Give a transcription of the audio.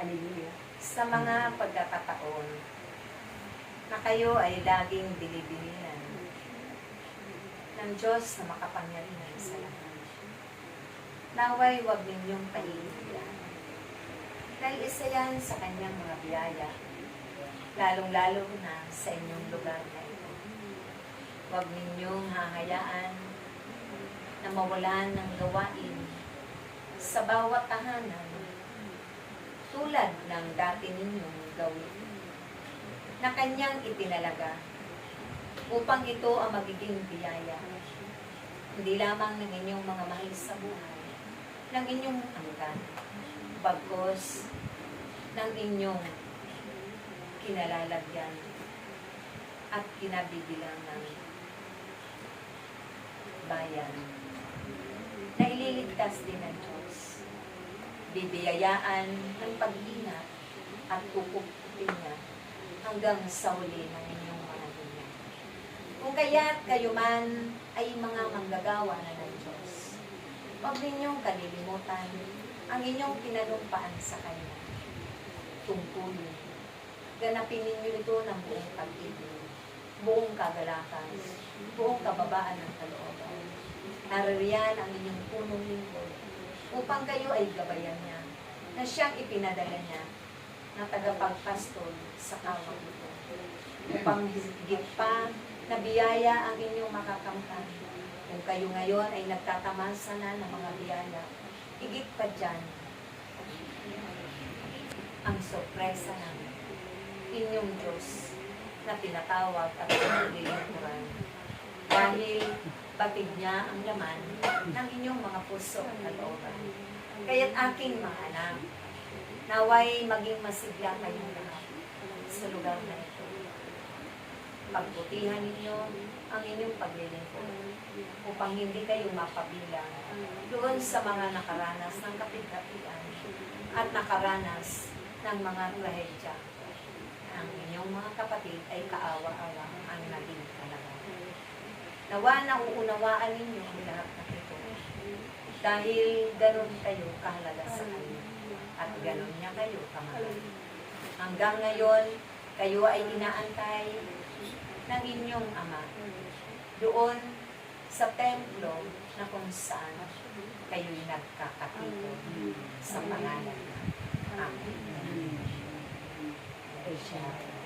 Hallelujah. Sa mga pagkakataon na kayo ay laging binibilinan ng Diyos na makapangyarihan sa lahat. Naway huwag ninyong paiigilan. Dahil isa yan sa kanyang mga biyaya, lalong-lalo na sa inyong lugar na ito. Huwag ninyong hahayaan na mawalan ng gawain sa bawat tahanan tulad ng dati ninyong gawin na kanyang itinalaga upang ito ang magiging biyaya hindi lamang ng inyong mga mahal sa buhay, ng inyong angkan, bagkos ng inyong kinalalagyan at kinabibilang ng bayan na ililigtas din ng Diyos. Bibiyayaan ng pag-ingat at kukuputin niya hanggang sa huli ng inyong mga dunya. Kung kaya't kayo man ay mga manggagawa na ng Diyos, huwag ninyong kalilimutan ang inyong pinanumpaan sa Kanya. Tungkulin. Ganapin ninyo ito ng buong pag-ibig, buong kagalakan, buong kababaan ng kalooban. Naririyan ang inyong punong lingkod upang kayo ay gabayan niya, na siyang ipinadala niya na tagapagpastol sa kawang ito. Upang higit pa na biyaya ang inyong makakamtan. Kung kayo ngayon ay nagtatamasa na ng mga biyaya, higit pa dyan ang sorpresa ng inyong Diyos na tinatawag at pinilingkuran. Dahil batid niya ang laman ng inyong mga puso at kalooban. Kaya't aking mga anak, naway maging masigla kayong lahat sa lugar na ito. Pagbutihan ninyo ang inyong paglilingkod upang hindi kayo mapabilang doon sa mga nakaranas ng kapit-kapian at nakaranas ng mga trahedya. Ang inyong mga kapatid ay kaawa-awa ang naging kalagayan. Nawa na uunawaan ninyo ang lahat ng ito. Dahil ganon kayo kahalaga sa Kanya. At ganon niya kayo kamahal. Hanggang ngayon, kayo ay inaantay ng inyong Ama. Doon sa templo na kung saan kayo'y nagkakatipon sa pangalan ng Amen. Amen.